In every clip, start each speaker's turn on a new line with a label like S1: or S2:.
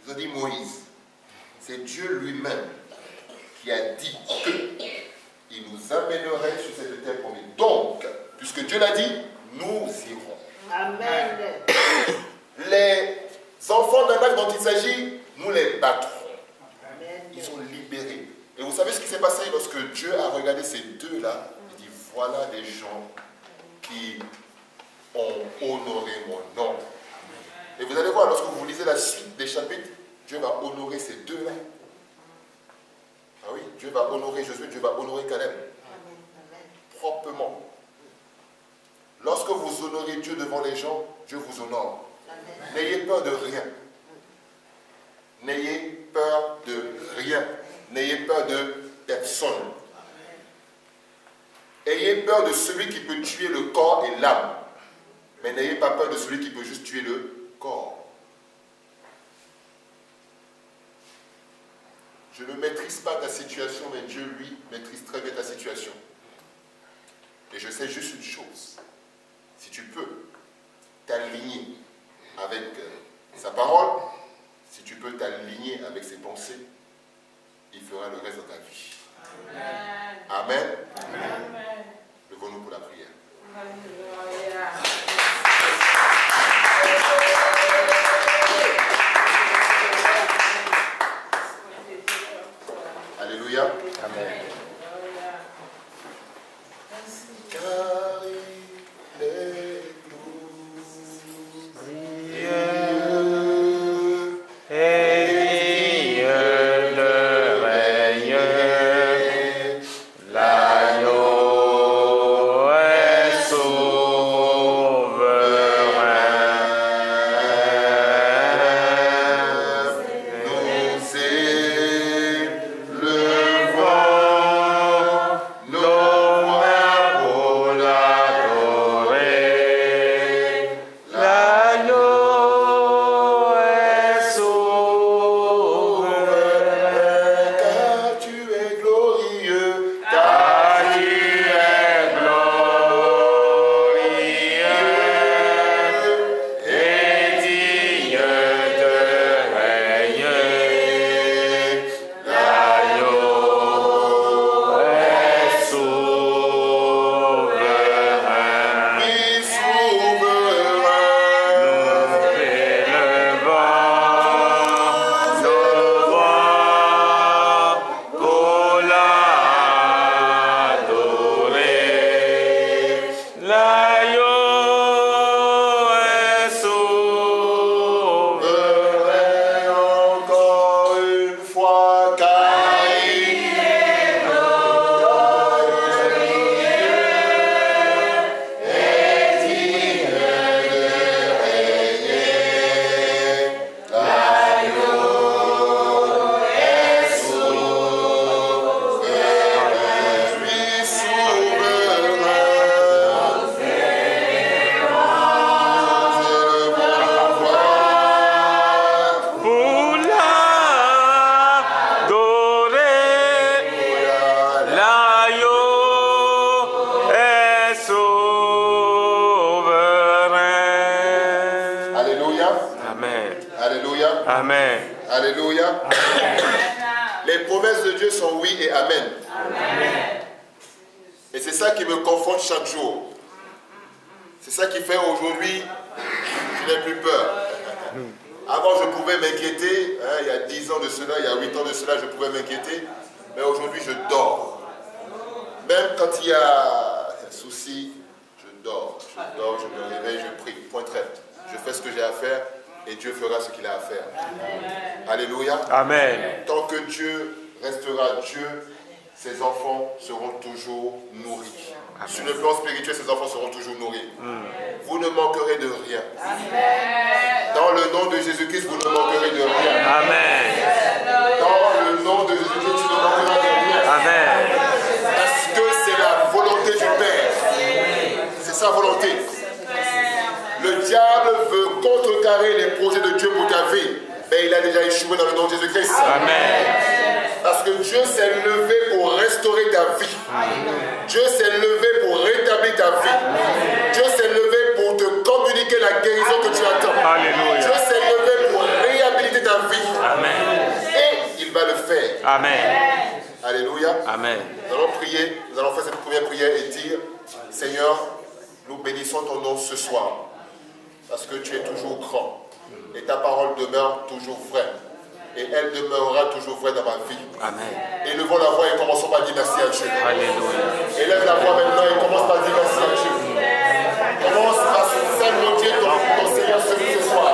S1: vous avez dit Moïse. C'est Dieu lui-même qui a dit qu'il nous amènerait sur cette terre promise. Donc, puisque Dieu l'a dit, nous irons.
S2: Amen.
S1: Les enfants d'Anak dont il s'agit, nous les battrons.
S2: Amen.
S1: Ils sont libérés. Et vous savez ce qui s'est passé lorsque Dieu a regardé ces deux-là? Il dit, voilà des gens qui ont honoré mon nom. Et vous allez voir, lorsque vous lisez la suite des chapitres, Dieu va honorer ces deux-là. Ah oui, Dieu va honorer Josué, Dieu va honorer Caleb. Proprement. Lorsque vous honorez Dieu devant les gens, Dieu vous honore. N'ayez peur de rien. N'ayez peur de rien. N'ayez peur de personne. Ayez peur de celui qui peut tuer le corps et l'âme. Mais n'ayez pas peur de celui qui peut juste tuer le corps. Je ne maîtrise pas ta situation, mais Dieu, lui, maîtrise très bien ta situation. Et je sais juste une chose. Si tu peux t'aligner avec sa parole, si tu peux t'aligner avec ses pensées, il fera le reste de ta vie. Amen. Amen. Levons-nous pour la prière. Alléluia.
S3: Amen.
S1: Car il est glorieux
S3: et il le règne, l'agneau est souverain.
S1: nous élevons
S3: Nos mains pour l'adorer, l'agneau est souverain.
S1: car tu es glorieux,
S3: Car tu es glorieux et digne de régner. L'agneau est souverain.
S1: oui, souverain.
S3: Élevant nos voix pour l'adorer. L'agneau est souverain.
S1: Encore une fois, car il est
S3: Pour l'adorer, l'agneau est souverain.
S1: Alléluia.
S3: Amen.
S1: Alléluia.
S3: Amen.
S1: Alléluia. Les promesses de Dieu sont oui et amen. Et c'est ça qui me conforte chaque jour. C'est ça qui fait aujourd'hui, je n'ai plus peur. Avant, je pouvais m'inquiéter. Hein, il y a 10 ans de cela, il y a 8 ans de cela, je pouvais m'inquiéter. Mais aujourd'hui, je dors. Même quand il y a un souci, je dors. Je dors, je me réveille, je prie. Point très. Je fais ce que j'ai à faire et Dieu fera ce qu'il a à faire. Alléluia.
S3: Amen.
S1: Tant que Dieu restera Dieu, ses enfants seront toujours nourris. Sur le plan spirituel, ses enfants seront toujours nourris. Vous ne manquerez de rien. Dans le nom de Jésus-Christ, vous ne manquerez de rien.
S3: Amen.
S1: Dans le nom de Jésus-Christ, tu ne manqueras de rien.
S3: Amen.
S1: Parce que c'est la volonté du Père. C'est sa volonté. Le diable veut contrecarrer les projets de Dieu pour ta vie. Mais il a déjà échoué dans le nom de Jésus-Christ.
S3: Amen.
S1: Parce que Dieu s'est levé pour restaurer ta vie. Dieu s'est levé pour rétablir ta vie. Dieu s'est levé pour te communiquer la guérison que tu attends.
S3: Alléluia.
S1: Dieu s'est levé pour réhabiliter ta vie.
S3: Amen.
S1: Alléluia.
S3: Amen.
S1: Nous allons prier, nous allons faire cette première prière et dire, Seigneur, nous bénissons ton nom ce soir, parce que tu es toujours grand, et ta parole demeure toujours vraie, et elle demeurera toujours vraie dans ma vie.
S3: Amen.
S1: Élevons la voix et commençons par dire merci à Dieu.
S3: Alléluia.
S1: Élève la voix maintenant et commence par dire merci à Dieu. Commence à saluer ton Seigneur ce soir.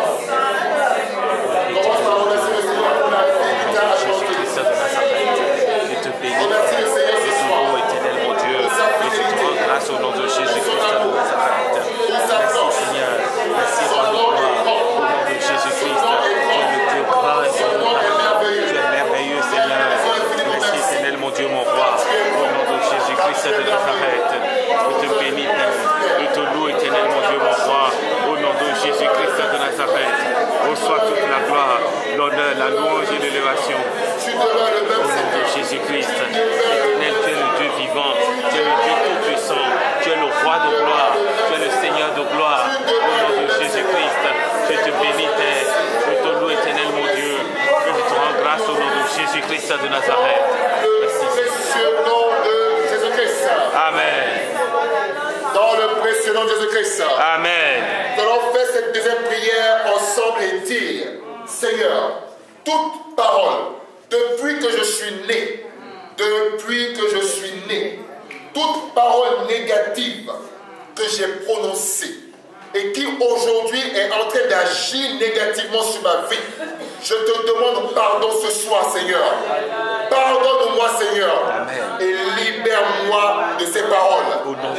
S1: Commence par remercier le Seigneur pour la vie qui t'a apporté.
S3: Je te bénis,
S1: Remercie le Seigneur ce soir.
S3: ô éternel mon Dieu, et je te rends grâce au nom de Jésus-Christ de Nazareth. Merci Seigneur, merci roi de gloire, au nom de Jésus-Christ. Tu es le Dieu grand et tu es merveilleux Seigneur. Merci éternel mon Dieu, mon roi, au nom de Jésus-Christ de Nazareth. Je te bénis, Père, je te loue éternel mon Dieu, mon roi, au nom de Jésus-Christ de Nazareth. Reçois toute la gloire, l'honneur, la louange et l'élévation. Au nom de Jésus-Christ, éternel, tu es le Dieu vivant, tu es le Dieu tout-puissant, tu es le roi de gloire, tu es le Seigneur de gloire. Au nom de Jésus-Christ, je te bénis, Père, je te loue, éternel, mon Dieu, et je te rends grâce au nom de Jésus-Christ de Nazareth. Merci.
S1: Précieux nom de Jésus-Christ.
S3: Amen.
S1: Dans le précieux nom de Jésus-Christ.
S3: Amen.
S1: Nous allons faire cette deuxième prière ensemble et dire, Seigneur, toute parole, depuis que je suis né, toute parole négative que j'ai prononcée et qui aujourd'hui est en train d'agir négativement sur ma vie, je te demande pardon ce soir, Seigneur. Pardonne-moi, Seigneur, et libère-moi de ces paroles.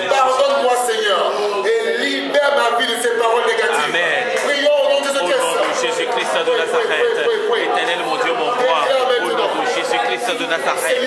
S1: Pardonne-moi, Seigneur, et libère ma vie de ces paroles négatives.
S3: Amen.
S1: Prions au nom de
S3: Au nom de Jésus-Christ de Nazareth, éternel mon Dieu, mon roi, au nom de Jésus-Christ de Nazareth,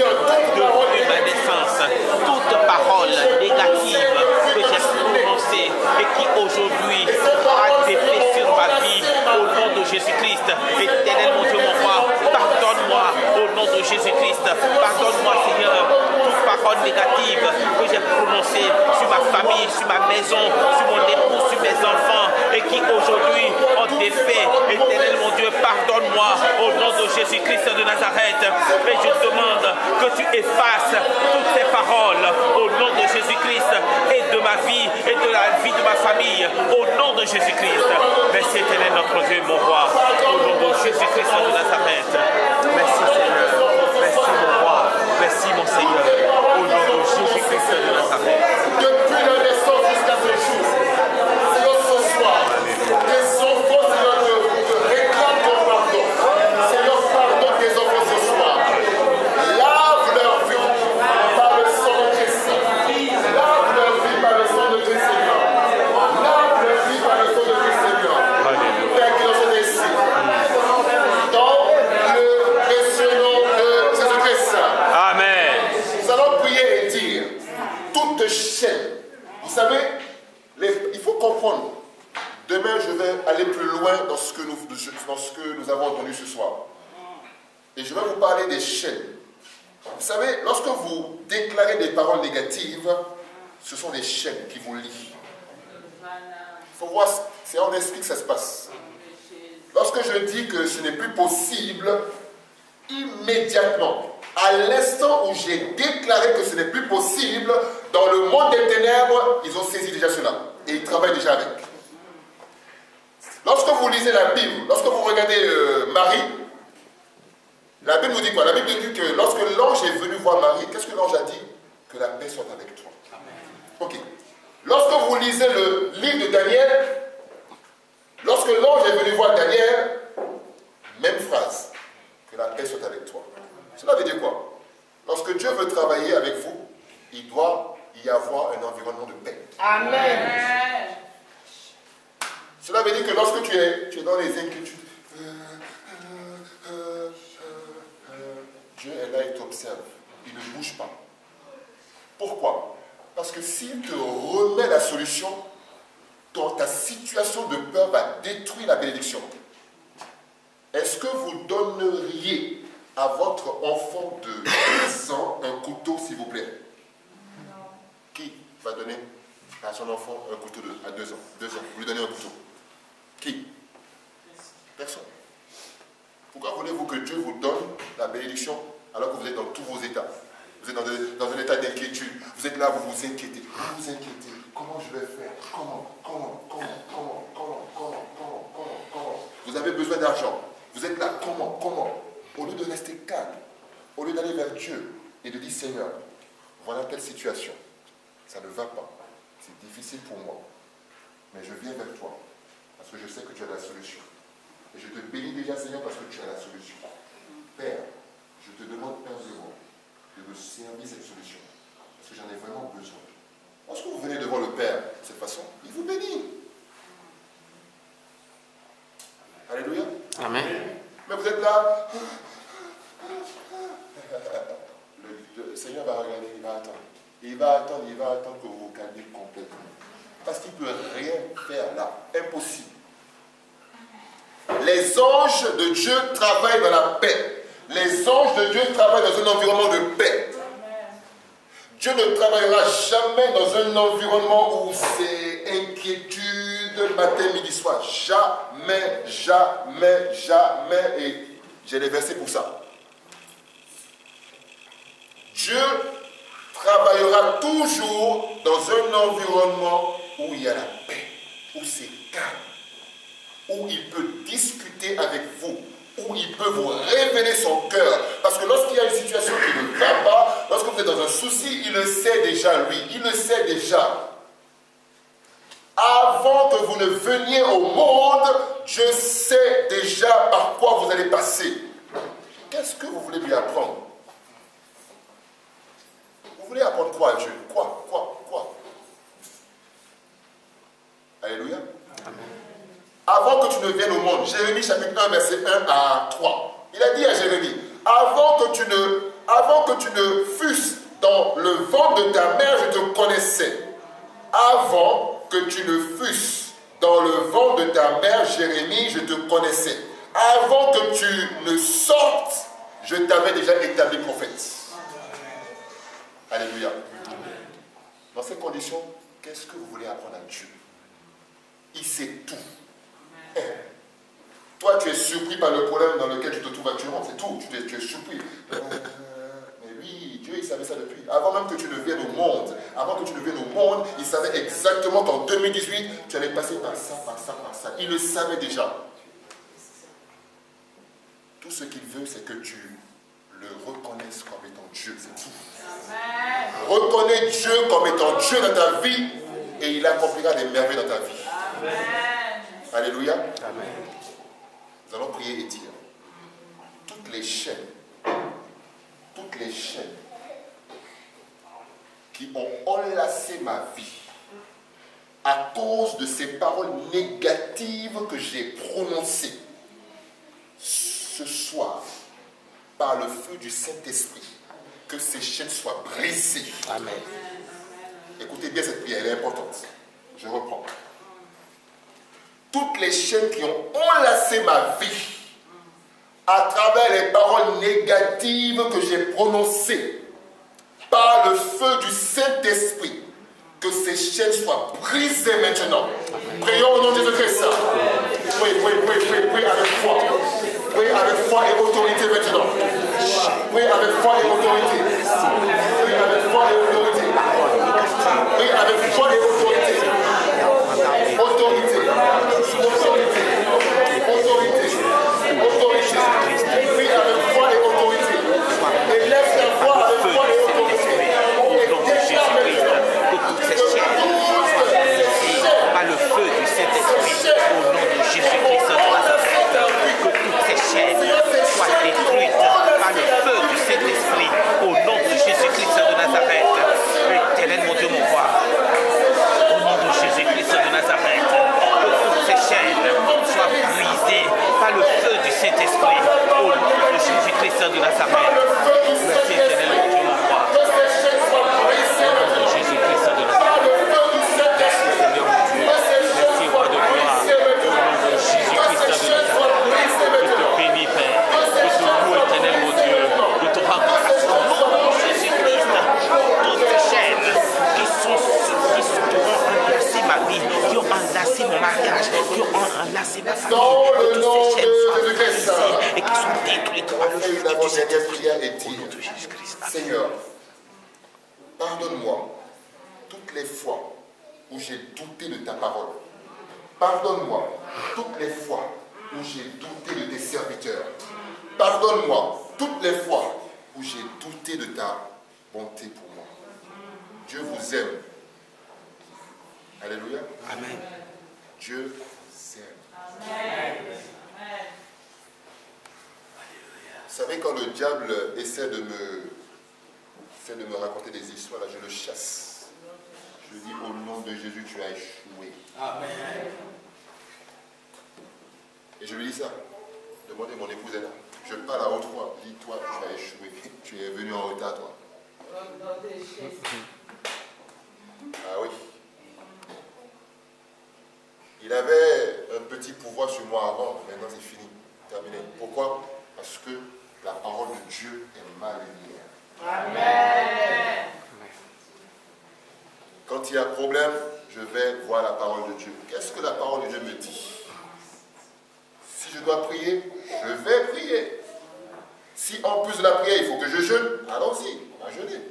S3: depuis ma naissance, toute parole négative que j'ai prononcée et qui aujourd'hui a défait sur ma vie, au nom de Jésus-Christ, éternel mon Dieu, mon roi, pardonne-moi, au nom de Jésus-Christ, pardonne-moi, Seigneur, toute parole négative que j'ai prononcée sur ma famille, sur ma maison, sur mon époux, sur mes enfants, et qui aujourd'hui ont défait, éternel mon Dieu, pardonne-moi, au nom de Jésus-Christ de Nazareth, et je demande que tu effaces toutes ces paroles, au nom de Jésus-Christ, et de ma vie, et de la vie de ma famille, au nom de Jésus-Christ. Merci éternel notre Dieu, mon roi, au nom de Jésus-Christ de Nazareth. Merci Seigneur, merci mon roi, merci mon Seigneur, au nom de Jésus-Christ de Nazareth.
S1: Depuis la naissance jusqu'à ce jour, Seigneur, ce soir, tes enfants, Seigneur, te réclament ton pardon. Seigneur, pardonne tes enfants ce soir. Lave leur vie par le sang de Christ. Lave leur vie par le sang de Christ, Seigneur. Lave leur vie par le sang de Christ, Seigneur. Père qui nous est ici. Dans le précieux nom de Jésus-Christ.
S3: Amen.
S1: Nous allons prier et dire, toute chaîne, vous savez, il faut comprendre, demain je vais aller plus loin dans ce que nous avons entendu ce soir. Et je vais vous parler des chaînes. Vous savez, lorsque vous déclarez des paroles négatives, ce sont des chaînes qui vous lient. Il faut voir, c'est en esprit que ça se passe. Lorsque je dis que ce n'est plus possible, immédiatement, à l'instant où j'ai déclaré que ce n'est plus possible, dans le monde des ténèbres, ils ont saisi déjà cela. Et ils travaillent déjà avec. Lorsque vous lisez la Bible, lorsque vous regardez Marie, la Bible nous dit quoi? La Bible nous dit que lorsque l'ange est venu voir Marie, qu'est-ce que l'ange a dit? Que la paix soit avec toi. Ok. Lorsque vous lisez le livre de Daniel, lorsque l'ange est venu voir Daniel, même phrase, que la paix soit avec toi. Cela veut dire quoi? Lorsque Dieu veut travailler avec vous, il doit y avoir un environnement de paix. Amen. Cela veut dire que lorsque tu es dans les inquiétudes, Dieu est là et t'observe. Il ne bouge pas. Pourquoi? Parce que s'il te remet la solution, ta situation de peur va détruire la bénédiction. Est-ce que vous donneriez à votre enfant de 10 ans un couteau, s'il vous plaît? Non. Qui va donner à son enfant un couteau à 2 ans? 2 ans, vous lui donnez un couteau. Qui? Personne. Pourquoi voulez-vous que Dieu vous donne la bénédiction alors que vous êtes dans tous vos états. Vous êtes dans un état d'inquiétude. Vous êtes là, vous vous inquiétez. Vous vous inquiétez. Comment je vais faire? Comment? Vous avez besoin d'argent. Vous êtes là, comment? Au lieu de rester calme, au lieu d'aller vers Dieu et de dire, Seigneur, voilà telle situation. Ça ne va pas. C'est difficile pour moi. Mais je viens vers toi. Parce que je sais que tu as la solution. Et je te bénis déjà, Seigneur, parce que tu as la solution. Père, je te demande humblement de me servir cette solution. Parce que j'en ai vraiment besoin. Lorsque vous venez devant le Père de cette façon, il vous bénit. Alléluia.
S3: Amen.
S1: Mais vous êtes là. Le Seigneur va regarder, il va attendre. Il va attendre que vous vous calmiez complètement. Parce qu'il ne peut rien faire là. Impossible. Les anges de Dieu travaillent dans la paix. Les anges de Dieu travaillent dans un environnement de paix. Dieu ne travaillera jamais dans un environnement où c'est inquiétude, matin, midi, soir. Jamais. Et j'ai les versets pour ça. Dieu travaillera toujours dans un environnement où il y a la paix, où c'est calme, où il peut discuter avec vous, où il peut vous révéler son cœur. Parce que lorsqu'il y a une situation qui ne va pas, lorsque vous êtes dans un souci, il le sait déjà, lui. Il le sait déjà. Avant que vous ne veniez au monde, Dieu sait déjà par quoi vous allez passer. Qu'est-ce que vous voulez lui apprendre? Vous voulez apprendre quoi à Dieu? Quoi? Alléluia. Avant que tu ne viennes au monde, Jérémie chapitre 1, verset 1 à 3. Il a dit à Jérémie, avant que tu ne fusses dans le ventre de ta mère, je te connaissais. Avant que tu ne fusses dans le ventre de ta mère, Jérémie, je te connaissais. Avant que tu ne sortes, je t'avais déjà établi prophète. Alléluia. Dans ces conditions, qu'est-ce que vous voulez apprendre à Dieu? Il sait tout. Toi, tu es surpris par le problème dans lequel tu te trouves actuellement. C'est tout. Tu es surpris. Mais oui, Dieu, il savait ça depuis. Avant même que tu ne viennes au monde, il savait exactement qu'en 2018, tu allais passer par ça. Il le savait déjà. Tout ce qu'il veut, c'est que tu le reconnaisses comme étant Dieu. C'est tout. Amen. Reconnais Dieu comme étant Dieu dans ta vie et il accomplira des merveilles dans ta vie. Amen. Alléluia. Amen. Nous allons prier et dire, toutes les chaînes qui ont enlacé ma vie à cause de ces paroles négatives que j'ai prononcées ce soir, par le feu du Saint-Esprit, que ces chaînes soient brisées. Amen. Écoutez bien cette prière, elle est importante. Je reprends. Toutes les chaînes qui ont enlacé ma vie à travers les paroles négatives que j'ai prononcées par le feu du Saint-Esprit, que ces chaînes soient brisées maintenant. Prions au nom de Jésus-Christ. Oui, avec foi. Oui, avec foi et autorité maintenant. Oui, avec foi et autorité. Oui, avec foi et autorité. Oui, avec foi et autorité. Autorité. Oui, avec foi et autorité. Et laisse la foi avec foi et autorité.
S3: Au nom de Jésus-Christ, que toutes ces chaînes par le feu du Saint-Esprit, au nom de Jésus-Christ de Nazareth, que toutes ces chaînes soient détruites par le feu du Saint-Esprit, au nom de Jésus-Christ de Nazareth. Éternel mon Dieu, mon roi, au nom de Jésus-Christ de Nazareth, que toutes ces chaînes soient brisées par le feu du Saint-Esprit, au nom de Jésus-Christ de Nazareth. Merci éternel mon Dieu, mon roi, au nom de Jésus-Christ de Nazareth. Merci Seigneur mon Dieu, merci roi de gloire, au nom de Jésus-Christ de Nazareth. Je te bénis Père, je te loue éternel mon Dieu, je te rends grâce au nom de Jésus-Christ. Toutes ces chaînes qui ont enlacé ma vie, qui ont enlacé mon mariage, qui ont enlacé ma famille, que toutes ces chaînes soient brisées et qui sont détruites
S1: On
S3: par
S1: va
S3: le
S1: faire
S3: feu
S1: une
S3: du
S1: avant-dernière
S3: Saint-Esprit.
S1: prière et
S3: Au nom
S1: dire,
S3: de Jésus-Christ. Amen.
S1: Seigneur, pardonne-moi toutes les fois où j'ai douté de ta parole. Pardonne-moi toutes les fois où j'ai douté de tes serviteurs. Pardonne-moi toutes les fois où j'ai douté de ta bonté pour moi. Dieu vous aime. Alléluia.
S3: Amen.
S1: Dieu vous aime. Vous savez, quand le diable essaie de me raconter des histoires, là, je le chasse. Je lui dis, au nom de Jésus, tu as échoué.
S4: Amen.
S1: Et je lui dis ça. Demandez, mon épouse est là. Je parle à haute voix. Dis, toi, tu as échoué. Tu es venu en retard, toi. Ah oui. Il avait un petit pouvoir sur moi avant. Maintenant, c'est fini. Terminé. Pourquoi? Parce que la parole de Dieu est ma lumière.
S2: Amen.
S1: Quand il y a problème, je vais voir la parole de Dieu. Qu'est-ce que la parole de Dieu me dit? Si je dois prier, je vais prier. Si en plus de la prière, il faut que je jeûne, allons-y, on va jeûner.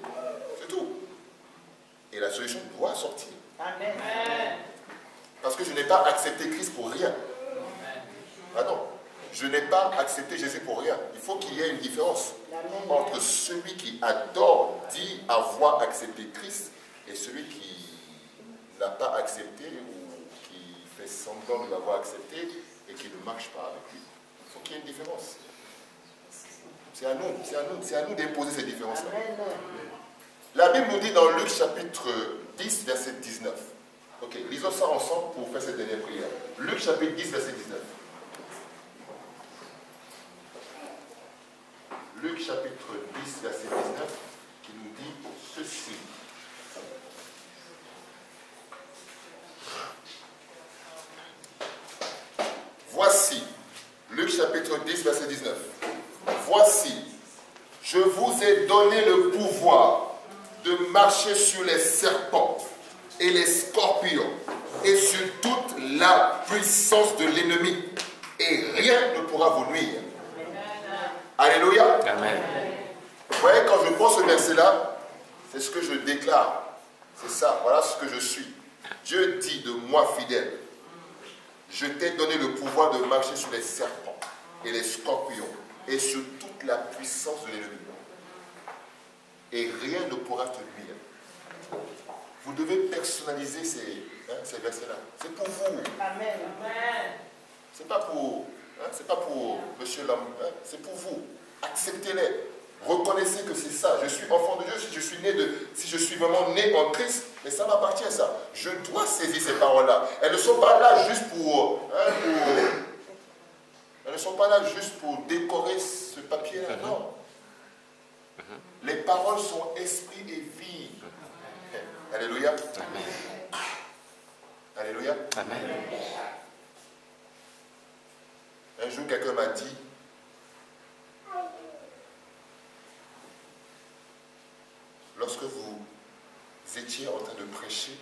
S1: C'est tout. Et la solution doit sortir.
S2: Amen.
S1: Parce que je n'ai pas accepté Christ pour rien. Ah non. Je n'ai pas accepté Jésus pour rien. Il faut qu'il y ait une différence entre celui qui adore, dit avoir accepté Christ, et celui qui n'a pas accepté ou qui fait semblant de l'avoir accepté et qui ne marche pas avec lui. Il faut qu'il y ait une différence. C'est à nous d'imposer cette différence-là. La Bible nous dit dans Luc chapitre 10, verset 19. Ok, lisons ça ensemble pour faire cette dernière prière. Luc chapitre 10, verset 19. Luc chapitre 10, verset 19, qui nous dit ceci. Voici, Luc chapitre 10, verset 19. Voici, je vous ai donné le pouvoir de marcher sur les serpents et les scorpions et sur toute la puissance de l'ennemi, et rien ne pourra vous nuire. Alléluia.
S3: Amen.
S1: Vous voyez, quand je prends ce verset-là, c'est ce que je déclare. C'est ça, voilà ce que je suis. Dieu dit de moi fidèle, je t'ai donné le pouvoir de marcher sur les serpents et les scorpions et sur toute la puissance de l'ennemi. Et rien ne pourra te nuire. Vous devez personnaliser ces versets-là. C'est pour vous.
S2: Amen.
S1: C'est pas pour, c'est pas pour monsieur l'homme, c'est pour vous. Acceptez-les. Reconnaissez que c'est ça. Je suis enfant de Dieu. Si je suis vraiment né en Christ, mais ça m'appartient ça. Je dois saisir ces paroles-là. Elles ne sont pas là juste elles ne sont pas là juste pour décorer ce papier-là. Non. Les paroles sont esprit et vie. Alléluia.
S3: Amen.
S1: Alléluia.
S3: Amen.
S1: Un jour, quelqu'un m'a dit, lorsque vous étiez en train de prêcher,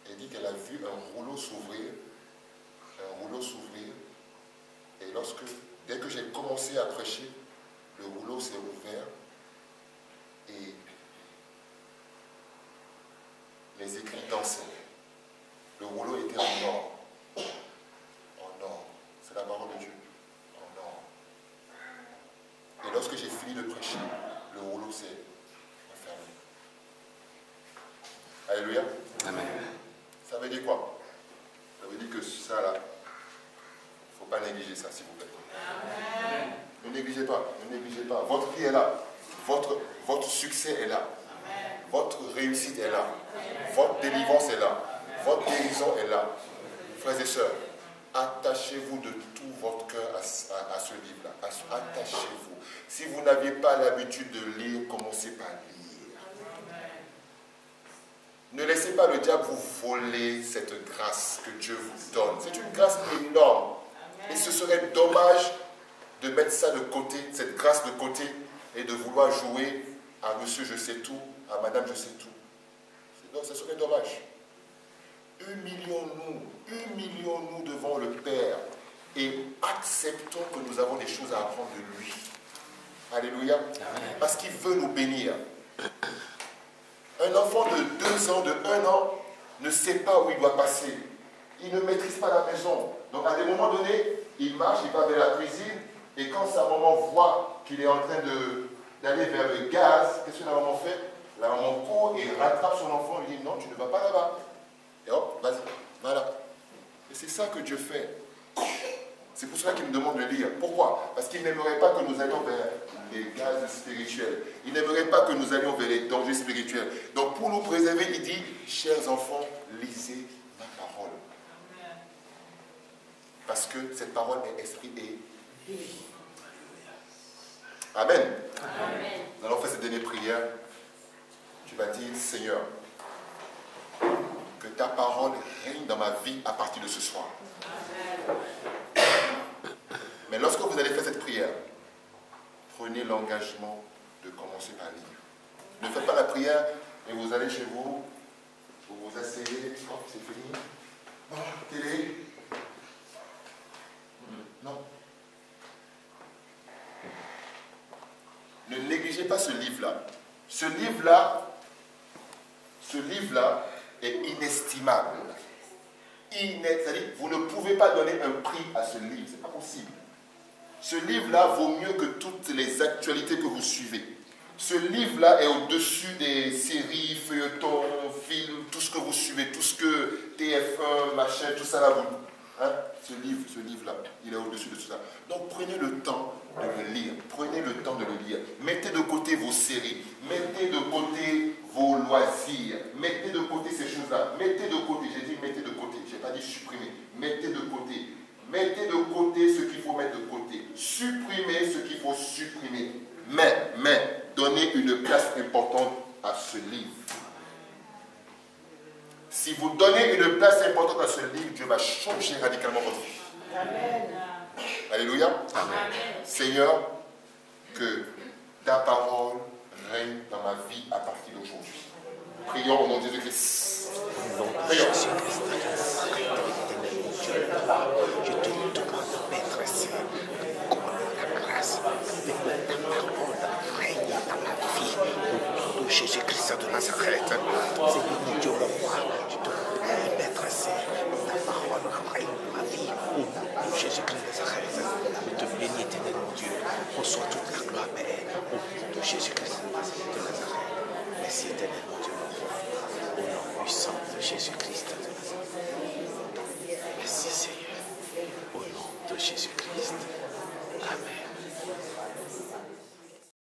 S1: elle dit qu'elle a vu un rouleau s'ouvrir, et dès que j'ai commencé à prêcher, le rouleau s'est ouvert, et les écrits dansaient. Le rouleau était en or. En or. C'est la parole de Dieu. En or. Et lorsque j'ai fini de prêcher, le rouleau s'est refermé. Alléluia.
S3: Amen.
S1: Ça veut dire quoi? Ça veut dire que ça là, il ne faut pas négliger ça, s'il vous plaît. Amen. Ne négligez pas, ne négligez pas. Votre vie est là. Votre succès est là. Amen. Votre réussite est là. Amen. Votre délivrance est là. Amen. Votre guérison est là. Frères et sœurs, attachez-vous de tout votre cœur à ce livre-là. Attachez-vous. Si vous n'aviez pas l'habitude de lire, commencez par lire. Amen. Ne laissez pas le diable vous voler cette grâce que Dieu vous donne. C'est une grâce énorme. Amen. Et ce serait dommage de mettre ça de côté, cette grâce de côté, et de vouloir jouer à monsieur je sais tout, à madame je sais tout. Non, ce serait dommage. Humilions-nous acceptons que nous avons des choses à apprendre de lui. Alléluia. Parce qu'il veut nous bénir. Un enfant de 2 ans, de 1 an, ne sait pas où il doit passer. Il ne maîtrise pas la maison. Donc à des moments donnés, il marche, il va vers la cuisine, et quand sa maman voit qu'il est en train d'aller vers le gaz, qu'est-ce que la maman fait? La maman court et rattrape son enfant et lui dit non, tu ne vas pas là-bas. Et hop, vas-y, voilà. Et c'est ça que Dieu fait. C'est pour cela qu'il nous demande de lire. Pourquoi? Parce qu'il n'aimerait pas que nous allions vers les gaz spirituels. Il n'aimerait pas que nous allions vers les dangers spirituels. Donc pour nous préserver, il dit, chers enfants, lisez ma parole. Parce que cette parole est esprit et vie. Amen. Amen. Nous allons faire cette dernière prière. Tu vas dire, Seigneur, que ta parole règne dans ma vie à partir de ce soir. Amen. Mais lorsque vous allez faire cette prière, prenez l'engagement de commencer par lire. Ne faites pas la prière et vous allez chez vous, vous vous asseyez, hop, c'est fini. Oh, télé. Non. Ne négligez pas ce livre-là. Ce livre-là est inestimable. C'est-à-dire, vous ne pouvez pas donner un prix à ce livre, ce n'est pas possible. Ce livre-là vaut mieux que toutes les actualités que vous suivez. Ce livre-là est au-dessus des séries, feuilletons, films, tout ce que vous suivez, tout ce que TF1, machin, tout ça là, vous... Hein? Ce livre-là, il est au-dessus de tout ça. Donc prenez le temps de le lire. Prenez le temps de le lire. Mettez de côté vos séries. Mettez de côté vos loisirs. Mettez de côté ces choses-là. Mettez de côté. J'ai dit mettez de côté. Je n'ai pas dit supprimer. Mettez de côté. Mettez de côté ce qu'il faut mettre de côté. Supprimez ce qu'il faut supprimer. Mais, donnez une place importante à ce livre. Si vous donnez une place importante à ce livre, Dieu va changer radicalement votre vie. Amen. Alléluia. Amen. Seigneur, que ta parole règne dans ma vie à partir d'aujourd'hui. Prions au nom de Jésus-Christ. Prions.
S4: Je te demande, Maître Saint, la grâce de ta parole règne dans ma vie. Au nom de Jésus-Christ de Nazareth, Seigneur mon Dieu, mon roi, je te prie, Maître Saint, ta parole règne dans ma vie. Au nom de Jésus-Christ de Nazareth, je te bénis, éternel mon Dieu. Reçois toute la gloire, Père. Au nom de Jésus-Christ de Nazareth. Merci, éternel mon Dieu, mon roi. Au nom puissant de Jésus-Christ de Nazareth. Merci, Seigneur. Au nom de Jésus-Christ. Amen.